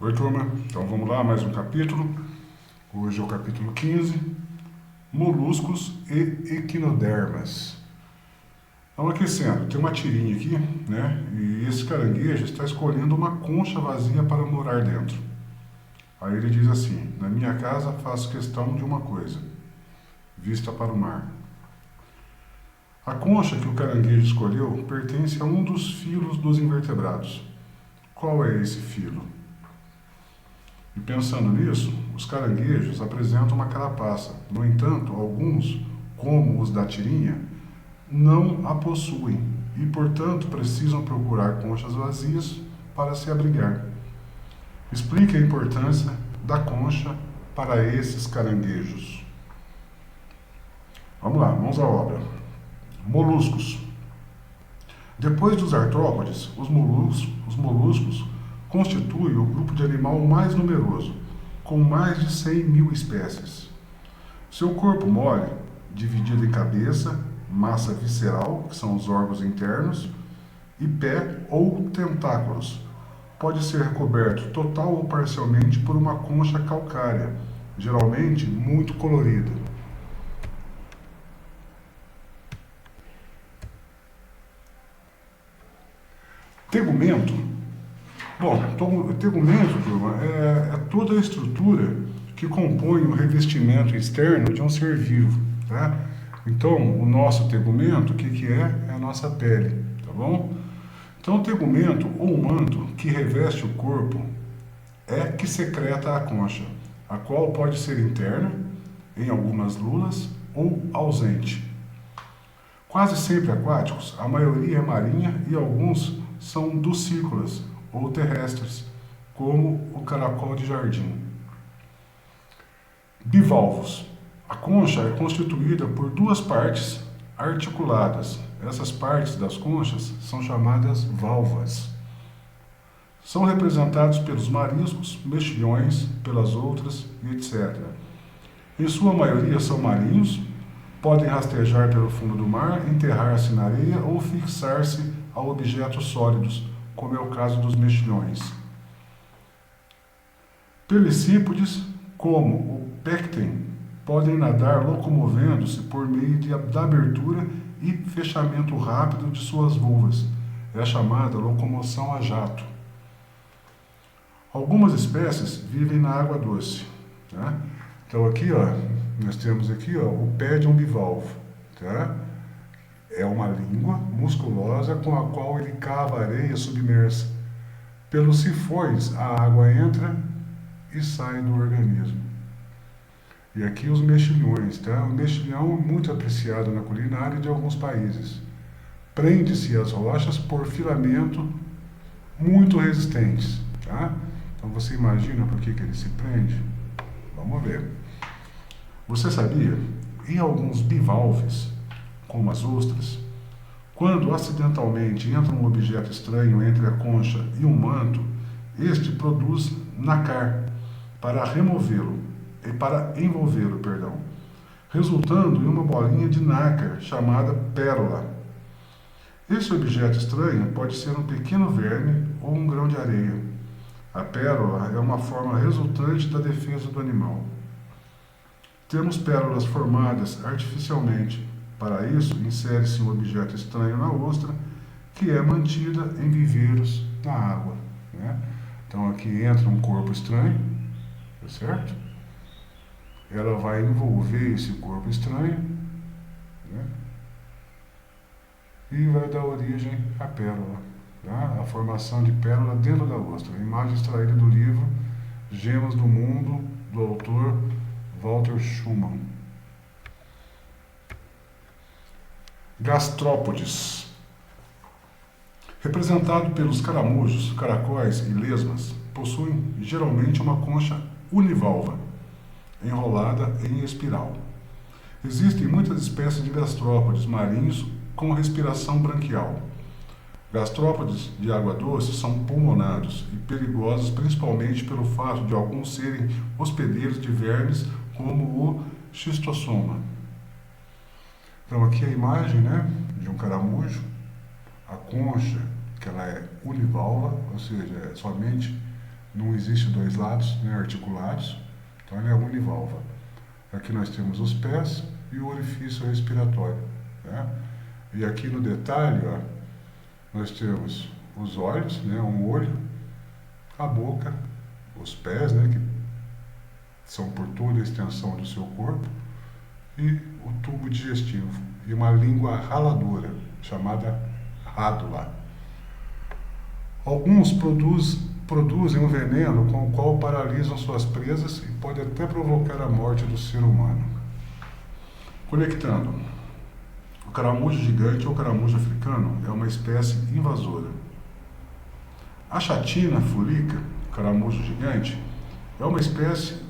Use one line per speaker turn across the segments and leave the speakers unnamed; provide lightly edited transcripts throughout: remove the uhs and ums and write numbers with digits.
Oi, turma. Então vamos lá, mais um capítulo. Hoje é o capítulo 15, moluscos e equinodermas. Então, aquecendo, tem uma tirinha aqui, né? E esse caranguejo está escolhendo uma concha vazia para morar dentro. Aí ele diz assim: na minha casa faço questão de uma coisa, vista para o mar. A concha que o caranguejo escolheu pertence a um dos filos dos invertebrados. Qual é esse filo? E pensando nisso, os caranguejos apresentam uma carapaça. No entanto, alguns, como os da tirinha, não a possuem e, portanto, precisam procurar conchas vazias para se abrigar. Explique a importância da concha para esses caranguejos. Vamos lá, vamos à obra. Moluscos. Depois dos artrópodes, os moluscos constituem o grupo de animal mais numeroso, com mais de 100 mil espécies. Seu corpo mole, dividido em cabeça, massa visceral, que são os órgãos internos, e pé ou tentáculos, pode ser recoberto total ou parcialmente por uma concha calcária, geralmente muito colorida. Tegumento. Bom, tegumento, turma, é toda a estrutura que compõe o revestimento externo de um ser vivo, tá? Então, o nosso tegumento, o que é? É a nossa pele, tá bom? Então, o tegumento ou manto que reveste o corpo é que secreta a concha, a qual pode ser interna, em algumas lulas, ou ausente. Quase sempre aquáticos, a maioria é marinha e alguns são ducícolas ou terrestres, como o caracol de jardim. Bivalvos. A concha é constituída por duas partes articuladas. Essas partes das conchas são chamadas valvas. São representados pelos mariscos, mexilhões, pelas outras e etc. Em sua maioria são marinhos, podem rastejar pelo fundo do mar, enterrar-se na areia ou fixar-se a objetos sólidos, como é o caso dos mexilhões. Pelicípodes, como o pecten, podem nadar locomovendo-se por meio da abertura e fechamento rápido de suas vulvas. É a chamada locomoção a jato. Algumas espécies vivem na água doce. Tá? Então aqui, nós temos aqui o pé de um bivalvo. Tá? É uma língua musculosa com a qual ele cava areia submersa. Pelos sifões, a água entra e sai do organismo. E aqui os mexilhões, tá? O mexilhão é muito apreciado na culinária de alguns países. Prende-se às rochas por filamento muito resistentes, tá? Então você imagina por que ele se prende? Vamos ver. Você sabia? Em alguns bivalves, como as ostras, quando acidentalmente entra um objeto estranho entre a concha e um manto, este produz nácar para envolvê-lo, resultando em uma bolinha de nácar chamada pérola. Esse objeto estranho pode ser um pequeno verme ou um grão de areia. A pérola é uma forma resultante da defesa do animal. Temos pérolas formadas artificialmente. Para isso, insere-se um objeto estranho na ostra, que é mantida em viveiros na água. Né? Então aqui entra um corpo estranho, tá certo? Ela vai envolver esse corpo estranho, né? E vai dar origem à pérola. Tá? A formação de pérola dentro da ostra. Imagem extraída do livro Gemas do Mundo, do autor Walter Schumann. Gastrópodes. Representado pelos caramujos, caracóis e lesmas, possuem geralmente uma concha univalva, enrolada em espiral. Existem muitas espécies de gastrópodes marinhos com respiração branquial. Gastrópodes de água doce são pulmonados e perigosos principalmente pelo fato de alguns serem hospedeiros de vermes como o xistossoma. Então aqui a imagem, né, de um caramujo, a concha, que ela é univalva, ou seja, é somente não existe dois lados, né, articulados, então ele é univalva. Aqui nós temos os pés e o orifício respiratório, né? E aqui no detalhe, ó, nós temos os olhos, né, um olho, a boca, os pés, né, que são por toda a extensão do seu corpo, e o tubo digestivo, e uma língua raladora, chamada rádula. Alguns produzem um veneno com o qual paralisam suas presas e pode até provocar a morte do ser humano. Conectando. O caramujo gigante ou caramujo africano é uma espécie invasora. A chatina fulica, caramujo gigante, é uma espécie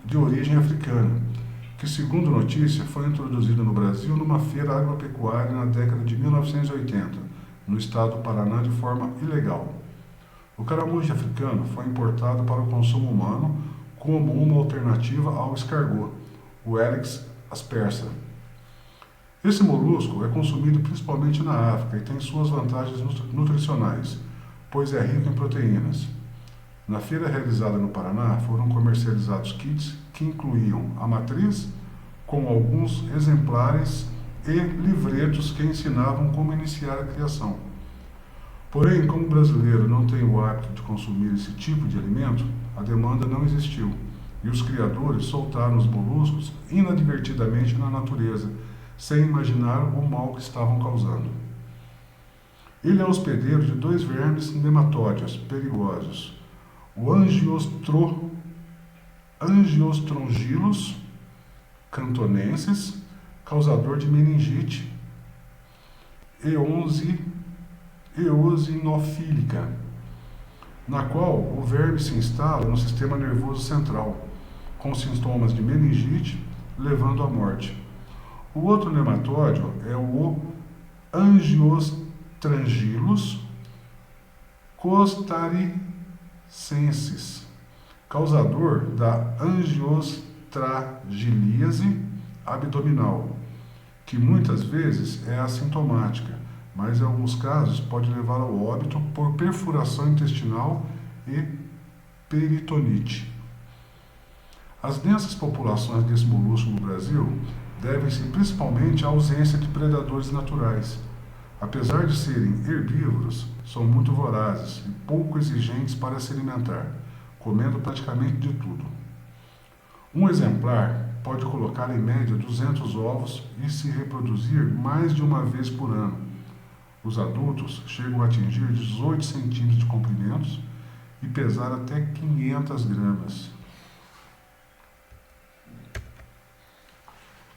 de origem africana, que, segundo notícia, foi introduzida no Brasil numa feira agropecuária na década de 1980, no estado do Paraná, de forma ilegal. O caramujo africano foi importado para o consumo humano como uma alternativa ao escargot, o Helix aspersa. Esse molusco é consumido principalmente na África e tem suas vantagens nutricionais, pois é rico em proteínas. Na feira realizada no Paraná, foram comercializados kits que incluíam a matriz, com alguns exemplares e livretos que ensinavam como iniciar a criação. Porém, como o brasileiro não tem o hábito de consumir esse tipo de alimento, a demanda não existiu, e os criadores soltaram os moluscos inadvertidamente na natureza, sem imaginar o mal que estavam causando. Ele é hospedeiro de dois vermes nematódeos perigosos, o Angiostrongylos cantonensis, causador de meningite eosinofílica, na qual o verme se instala no sistema nervoso central, com sintomas de meningite, levando à morte. O outro nematóide é o Angiostrangylos costaricensis, causador da angiostragilíase abdominal, que muitas vezes é assintomática, mas em alguns casos pode levar ao óbito por perfuração intestinal e peritonite. As densas populações desse molusco no Brasil devem-se principalmente à ausência de predadores naturais. Apesar de serem herbívoros, são muito vorazes e pouco exigentes para se alimentar, comendo praticamente de tudo. Um exemplar pode colocar em média 200 ovos e se reproduzir mais de uma vez por ano. Os adultos chegam a atingir 18 centímetros de comprimento e pesar até 500 gramas.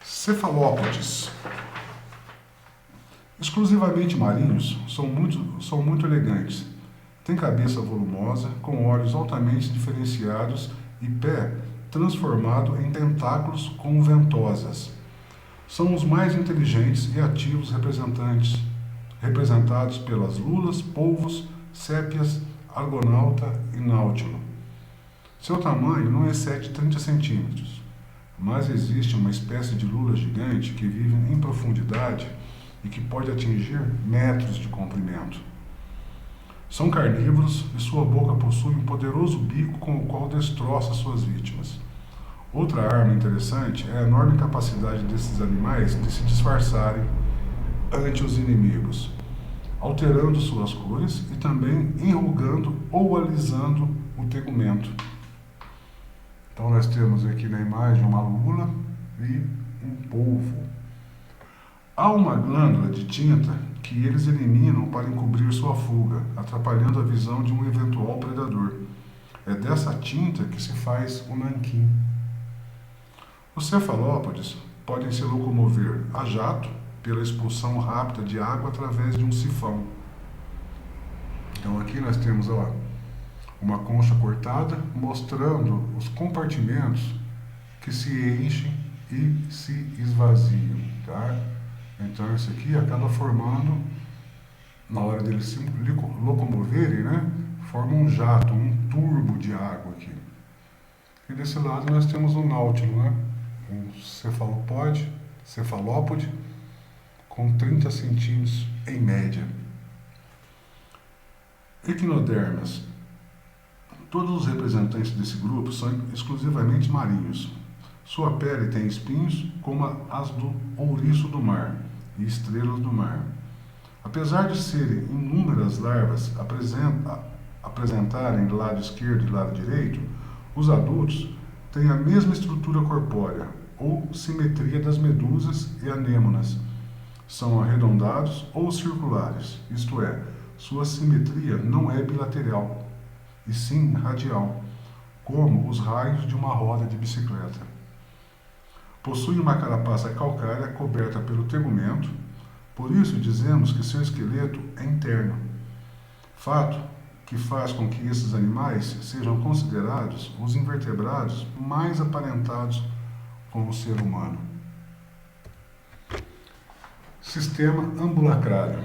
Cefalópodes. Exclusivamente marinhos, são muito elegantes. Têm cabeça volumosa, com olhos altamente diferenciados e pé transformado em tentáculos com ventosas. São os mais inteligentes e ativos representados pelas lulas, polvos, sépias, argonauta e náutilo. Seu tamanho não excede 30 centímetros, mas existe uma espécie de lula gigante que vive em profundidade e que pode atingir metros de comprimento. São carnívoros e sua boca possui um poderoso bico com o qual destroça suas vítimas. Outra arma interessante é a enorme capacidade desses animais de se disfarçarem ante os inimigos, alterando suas cores e também enrugando ou alisando o tegumento. Então nós temos aqui na imagem uma lula e um polvo. Há uma glândula de tinta que eles eliminam para encobrir sua fuga, atrapalhando a visão de um eventual predador. É dessa tinta que se faz o nanquim. Os cefalópodes podem se locomover a jato pela expulsão rápida de água através de um sifão. Então aqui nós temos uma concha cortada mostrando os compartimentos que se enchem e se esvaziam, tá? Então isso aqui acaba formando, na hora deles se locomoverem, né, forma um jato, um turbo de água aqui. E desse lado nós temos um náutilo, né, um cefalópode com 30 centímetros em média. Equinodermas. Todos os representantes desse grupo são exclusivamente marinhos. Sua pele tem espinhos como as do ouriço do mar e estrelas do mar. Apesar de serem inúmeras larvas apresentarem lado esquerdo e lado direito, os adultos têm a mesma estrutura corpórea ou simetria das medusas e anêmonas. São arredondados ou circulares, isto é, sua simetria não é bilateral, e sim radial, como os raios de uma roda de bicicleta. Possui uma carapaça calcária coberta pelo tegumento, por isso dizemos que seu esqueleto é interno. Fato que faz com que esses animais sejam considerados os invertebrados mais aparentados com o ser humano. Sistema ambulacrário.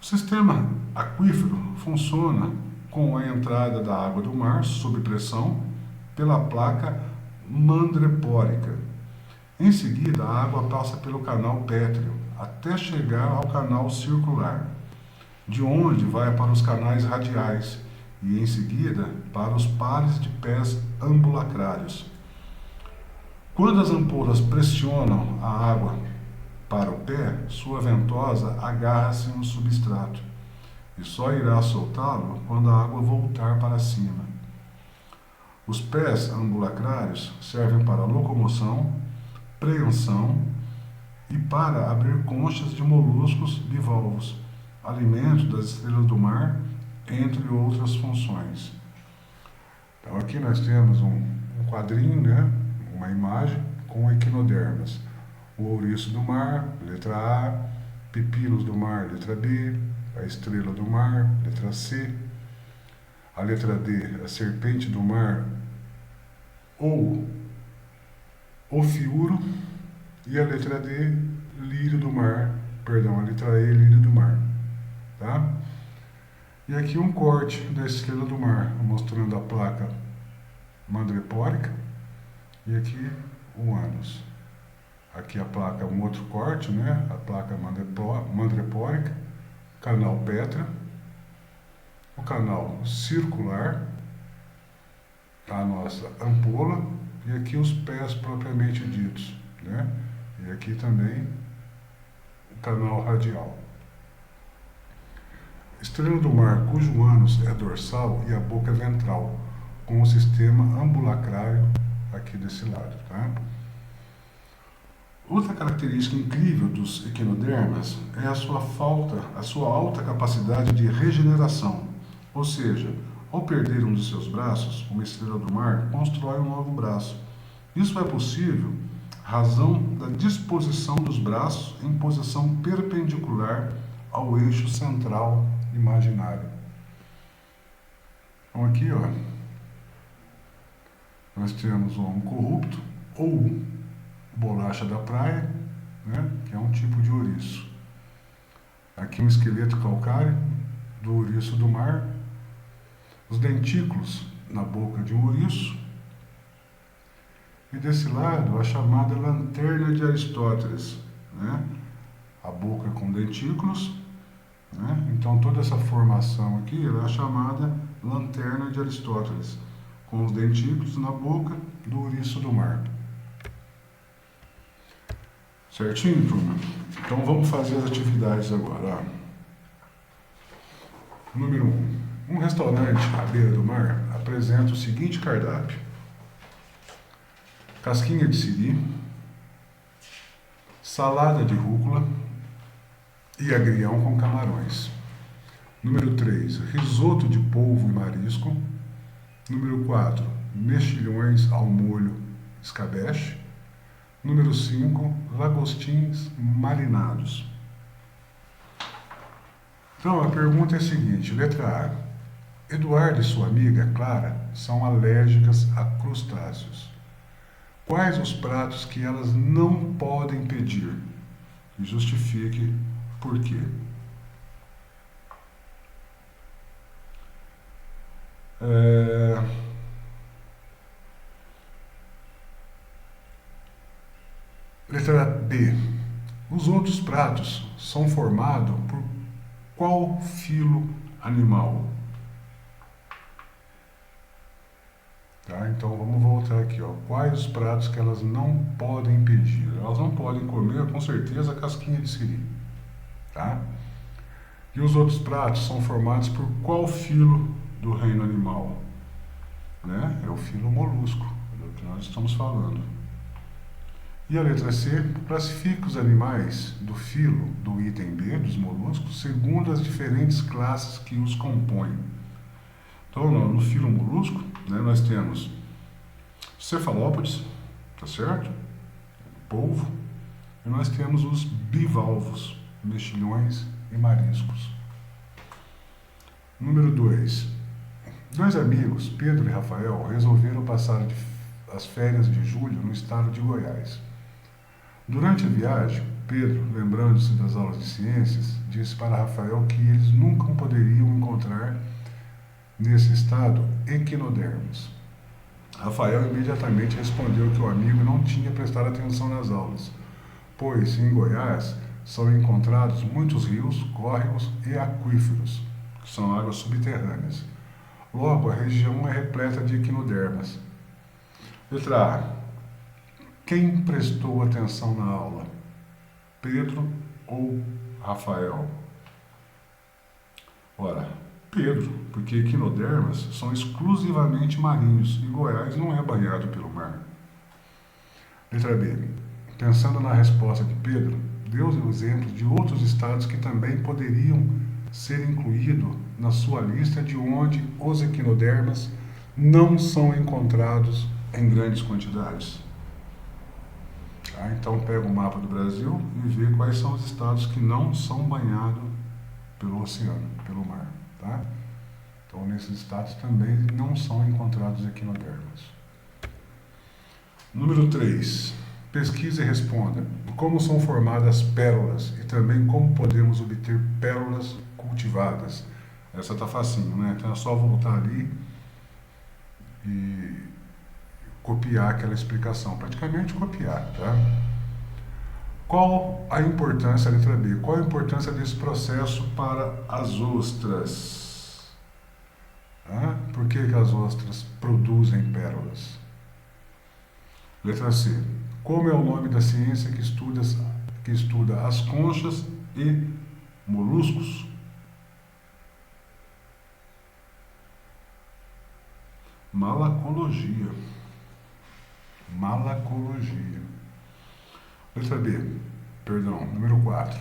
O sistema aquífero funciona com a entrada da água do mar sob pressão pela placa mandrepórica. Em seguida, a água passa pelo canal pétreo até chegar ao canal circular, de onde vai para os canais radiais e, em seguida, para os pares de pés ambulacrários. Quando as ampolas pressionam a água para o pé, sua ventosa agarra-se no substrato e só irá soltá-lo quando a água voltar para cima. Os pés ambulacrários servem para locomoção, preensão e para abrir conchas de moluscos bivalvos, alimento das estrelas do mar, entre outras funções. Então aqui nós temos um quadrinho, né? Uma imagem com equinodermas. O ouriço do mar, letra A, pepinos do mar, letra B, a estrela do mar, letra C, a letra D, a serpente do mar ou ofiuro, e a letra D, lírio do mar, perdão, a letra E, lírio do mar, tá? E aqui um corte da estrela do mar, mostrando a placa mandrepórica, e aqui o ânus. Aqui a placa, um outro corte, né? A placa mandrepórica, canal pétreo, o canal circular, a nossa ampola, e aqui os pés propriamente ditos, né? E aqui também o canal radial. Estrela do mar, cujo ânus é dorsal e a boca é ventral, com o sistema ambulacrário aqui desse lado, tá? Outra característica incrível dos equinodermas é a sua alta capacidade de regeneração, ou seja, ao perder um de seus braços, uma estrela do mar constrói um novo braço. Isso é possível razão da disposição dos braços em posição perpendicular ao eixo central imaginário. Então aqui, ó, nós temos um corrupto ou bolacha da praia, né, que é um tipo de ouriço. Aqui um esqueleto calcário do ouriço do mar, os dentículos na boca de um ouriço, e desse lado a chamada lanterna de Aristóteles, né, a boca com dentículos, né, então toda essa formação aqui é a chamada lanterna de Aristóteles, com os dentículos na boca do ouriço do mar. Certinho, turma? Então vamos fazer as atividades agora. Ó. Número 1. Um restaurante à beira do mar apresenta o seguinte cardápio: casquinha de siri, salada de rúcula e agrião com camarões. Número 3. Risoto de polvo e marisco. Número 4. Mexilhões ao molho escabeche. Número 5, lagostins marinados. Então, a pergunta é a seguinte, letra A. Eduardo e sua amiga Clara são alérgicas a crustáceos. Quais os pratos que elas não podem pedir? E justifique por quê. Letra B. Os outros pratos são formados por qual filo animal? Tá? Então vamos voltar aqui, ó. Quais os pratos que elas não podem pedir? Elas não podem comer, com certeza, casquinha de siri, tá? E os outros pratos são formados por qual filo do reino animal? Né? É o filo molusco, do que nós estamos falando. E a letra C, classifica os animais do filo do item B, dos moluscos, segundo as diferentes classes que os compõem. Então, no filo molusco, né, nós temos cefalópodes, tá certo? Polvo. E nós temos os bivalvos, mexilhões e mariscos. Número 2. Dois amigos, Pedro e Rafael, resolveram passar as férias de julho no estado de Goiás. Durante a viagem, Pedro, lembrando-se das aulas de ciências, disse para Rafael que eles nunca poderiam encontrar nesse estado equinodermos. Rafael imediatamente respondeu que o amigo não tinha prestado atenção nas aulas, pois em Goiás são encontrados muitos rios, córregos e aquíferos, que são águas subterrâneas. Logo, a região é repleta de equinodermas. Letra A. Quem prestou atenção na aula? Pedro ou Rafael? Ora, Pedro, porque equinodermas são exclusivamente marinhos e Goiás não é banhado pelo mar. Letra B. Pensando na resposta de Pedro, deu o exemplo de outros estados que também poderiam ser incluídos na sua lista de onde os equinodermas não são encontrados em grandes quantidades. Então pega o mapa do Brasil e vê quais são os estados que não são banhados pelo oceano, pelo mar. Tá? Então nesses estados também não são encontrados equinodermas. Número 3. Pesquise e responda como são formadas pérolas e também como podemos obter pérolas cultivadas. Essa tá facinho, né? Então é só voltar ali e copiar aquela explicação, praticamente copiar, tá? Qual a importância, letra B, qual a importância desse processo para as ostras? Por que as ostras produzem pérolas? Letra C, como é o nome da ciência que estuda as conchas e moluscos? Malacologia. Letra B, número 4.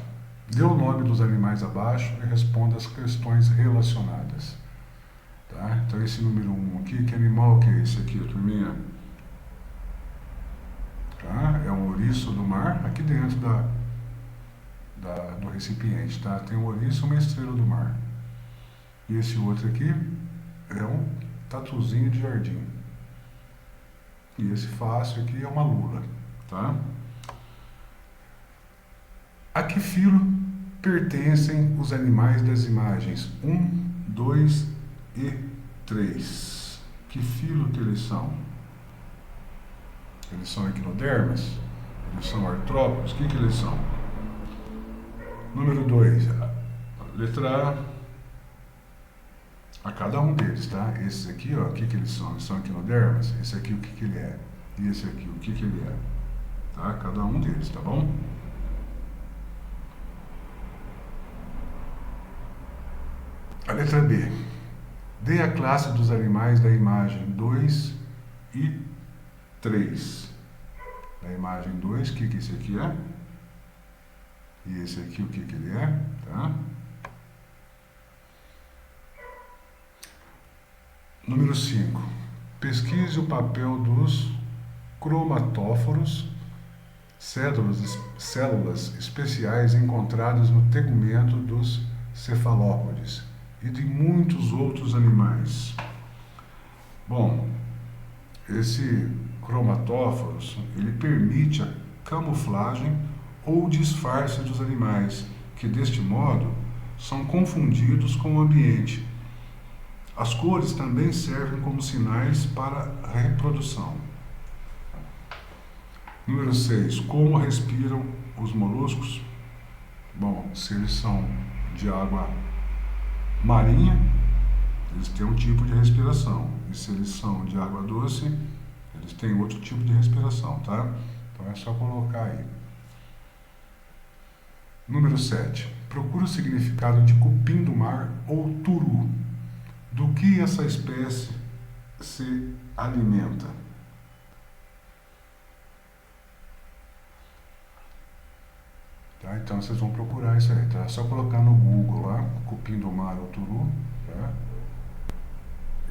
Dê o nome dos animais abaixo e responda as questões relacionadas. Tá? Então esse número 1 aqui, que animal que é esse aqui, turminha? Tá? É um ouriço do mar, aqui dentro do recipiente. Tá? Tem um ouriço e uma estrela do mar. E esse outro aqui é um tatuzinho de jardim. E esse fácil aqui é uma lula, tá? A que filo pertencem os animais das imagens 1, 2 e 3? Que filo que eles são? Eles são equinodermas? Eles são artrópodes? O que eles são? Número 2, letra A cada um deles, tá? Esses aqui, ó, o que eles são? Eles são equinodermas. Esse aqui, o que ele é? E esse aqui, o que ele é? Tá? Cada um deles, tá bom? A letra B. Dê a classe dos animais da imagem 2 e 3. Da imagem 2, o que esse aqui é? E esse aqui, o que ele é? Tá? Número 5. Pesquise o papel dos cromatóforos, células especiais encontradas no tegumento dos cefalópodes e de muitos outros animais. Bom, esse cromatóforos, ele permite a camuflagem ou disfarce dos animais, que deste modo são confundidos com o ambiente. As cores também servem como sinais para a reprodução. Número 6. Como respiram os moluscos? Bom, se eles são de água marinha, eles têm um tipo de respiração. E se eles são de água doce, eles têm outro tipo de respiração, tá? Então é só colocar aí. Número 7. Procura o significado de cupim do mar ou turu. Do que essa espécie se alimenta? Tá? Então vocês vão procurar isso aí, tá? É só colocar no Google lá, cupim do mar ou turu, tá?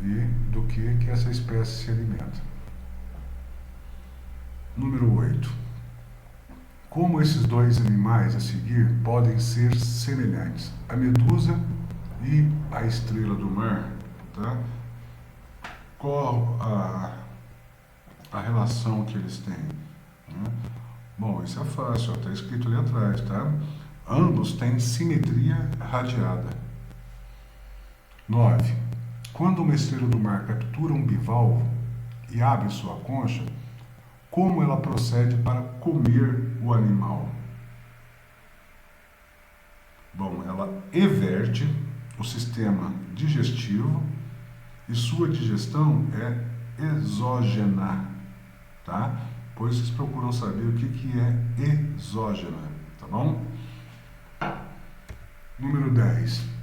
E do que essa espécie se alimenta. Número 8. Como esses dois animais a seguir podem ser semelhantes? A medusa e a estrela do mar, tá? Qual a relação que eles têm? Né? Bom, isso é fácil, está escrito ali atrás, tá? Ambos têm simetria radiada. 9. Quando uma estrela do mar captura um bivalvo e abre sua concha, como ela procede para comer o animal? Bom, ela everte o sistema digestivo e sua digestão é exógena, tá? Pois vocês procuram saber o que é exógena, tá bom? Número 10.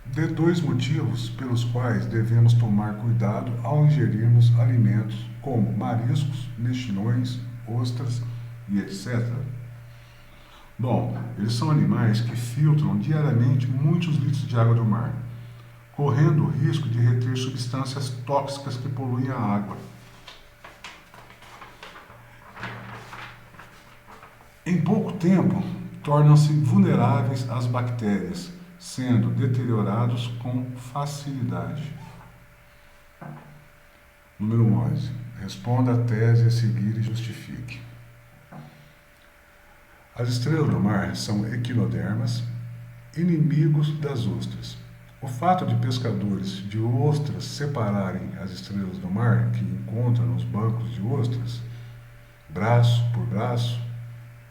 Dê 2 motivos pelos quais devemos tomar cuidado ao ingerirmos alimentos como mariscos, mexilhões, ostras e etc. Bom, eles são animais que filtram diariamente muitos litros de água do mar, correndo o risco de reter substâncias tóxicas que poluem a água. Em pouco tempo, tornam-se vulneráveis às bactérias, sendo deteriorados com facilidade. Número 11. Responda a tese a seguir e justifique. As estrelas do mar são equinodermas, inimigos das ostras. O fato de pescadores de ostras separarem as estrelas do mar que encontram nos bancos de ostras, braço por braço,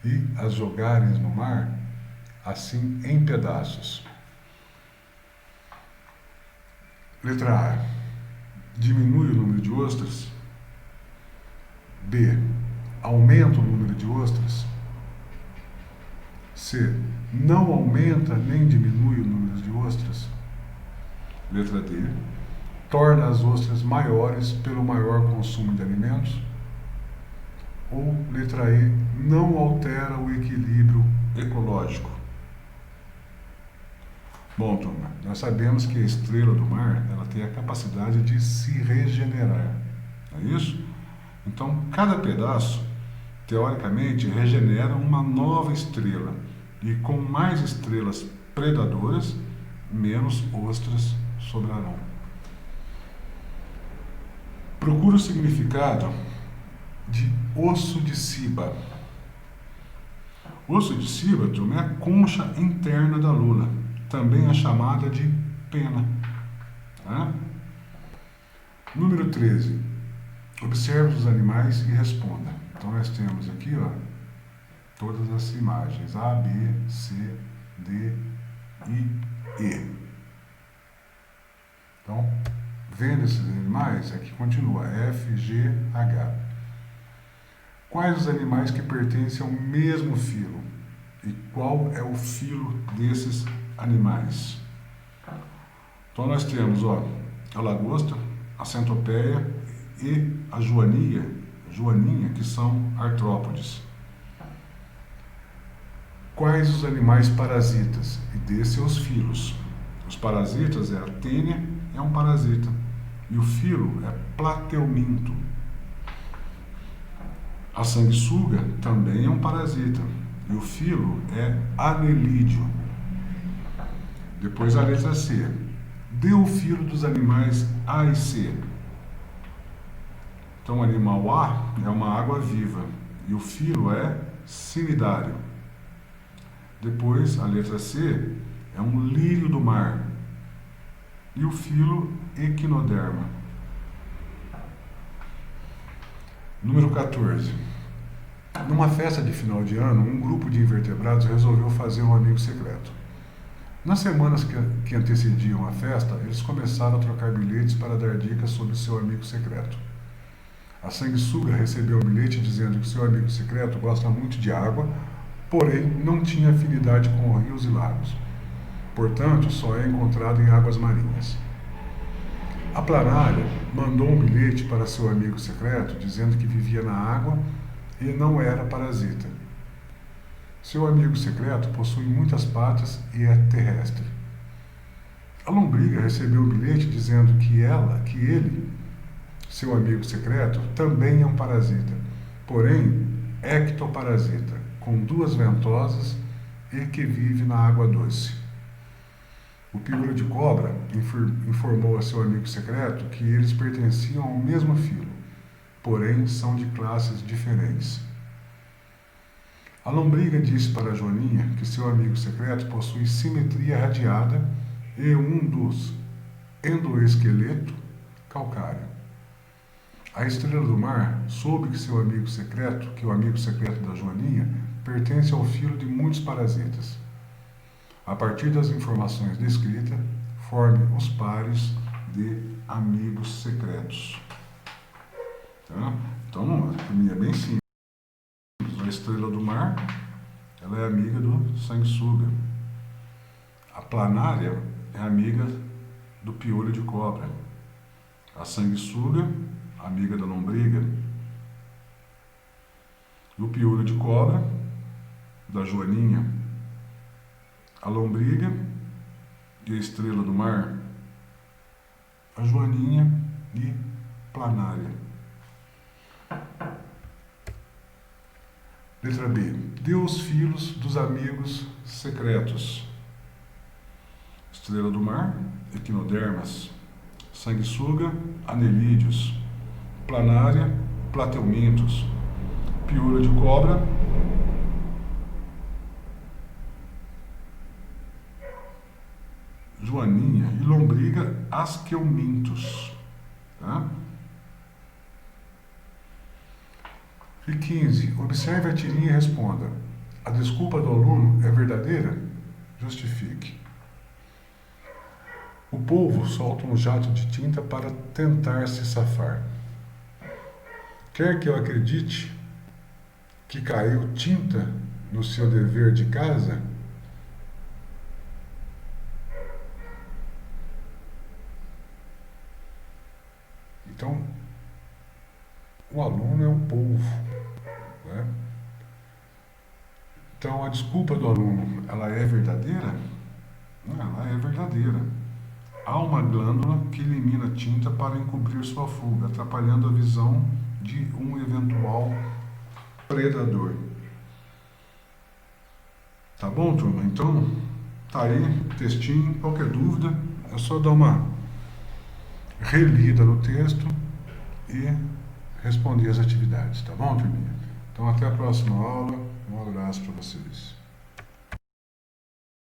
e as jogarem no mar, assim em pedaços. Letra A. Diminui o número de ostras. B. Aumenta o número de ostras. C. Não aumenta nem diminui o número de ostras. Letra D. Torna as ostras maiores pelo maior consumo de alimentos. Ou, letra E, não altera o equilíbrio ecológico. Bom, turma, nós sabemos que a estrela do mar ela tem a capacidade de se regenerar, não é isso? Então, cada pedaço, teoricamente, regenera uma nova estrela. E com mais estrelas predadoras, menos ostras sobrarão. Procura o significado de osso de Ciba. Osso de Ciba, turma, é a concha interna da lula, também é chamada de pena. Tá? Número 13. Observe os animais e responda. Então nós temos aqui, ó, todas as imagens A, B, C, D, I, E. Então, vendo esses animais, aqui continua F, G, H. Quais os animais que pertencem ao mesmo filo? E qual é o filo desses animais? Então nós temos, ó, a lagosta, a centopeia e a joaninha, que são artrópodes. Quais os animais parasitas? E dê seus filos. Os parasitas a tênia é um parasita e o filo é plateuminto. A sanguessuga também é um parasita e o filo é anelídeo. Depois a letra C. Dê o filo dos animais A e C. Então o animal A é uma água-viva e o filo é cnidário. Depois a letra C é um lírio do mar e o filo equinoderma. Número 14. Numa festa de final de ano, um grupo de invertebrados resolveu fazer um amigo secreto. Nas semanas que antecediam a festa, eles começaram a trocar bilhetes para dar dicas sobre seu amigo secreto. A sanguessuga recebeu um bilhete dizendo que seu amigo secreto gosta muito de água, porém não tinha afinidade com rios e lagos. Portanto, só é encontrado em águas marinhas. A planária mandou um bilhete para seu amigo secreto dizendo que vivia na água e não era parasita. Seu amigo secreto possui muitas patas e é terrestre. A lombriga recebeu um bilhete dizendo que ele, seu amigo secreto, também é um parasita, porém ectoparasita, com 2 ventosas e que vive na água doce. O piolho de cobra informou a seu amigo secreto que eles pertenciam ao mesmo filo, porém são de classes diferentes. A lombriga disse para a Joaninha que seu amigo secreto possui simetria radiada e um dos endoesqueleto calcário. A estrela do mar soube que o amigo secreto da Joaninha, pertence ao filo de muitos parasitas. A partir das informações descritas, forme os pares de amigos secretos. Tá? Então, a minha é bem simples. A estrela do mar, ela é amiga do sanguessuga. A planária é amiga do piolho de cobra. A sanguessuga, amiga da lombriga. O piolho de cobra, da Joaninha. A lombriga e a estrela do mar, a Joaninha e planária. Letra B. Deu os filos dos amigos secretos. Estrela do mar, equinodermas. Sanguessuga, anelídeos. Planária, plateumintos. Piolho de cobra, Joaninha, e lombriga, asqueumintos. Tá? E 15. Observe a tirinha e responda. A desculpa do aluno é verdadeira? Justifique. O polvo solta um jato de tinta para tentar se safar. Quer que eu acredite que caiu tinta no seu dever de casa? Então, o aluno é o polvo, né? Então, a desculpa do aluno, ela é verdadeira? Não, ela é verdadeira. Há uma glândula que elimina tinta para encobrir sua fuga, atrapalhando a visão de um eventual predador. Tá bom, turma? Então, tá aí, textinho. Qualquer dúvida, é só dar uma relida no texto e responder as atividades, tá bom, turminha? Então, até a próxima aula. Um abraço para vocês.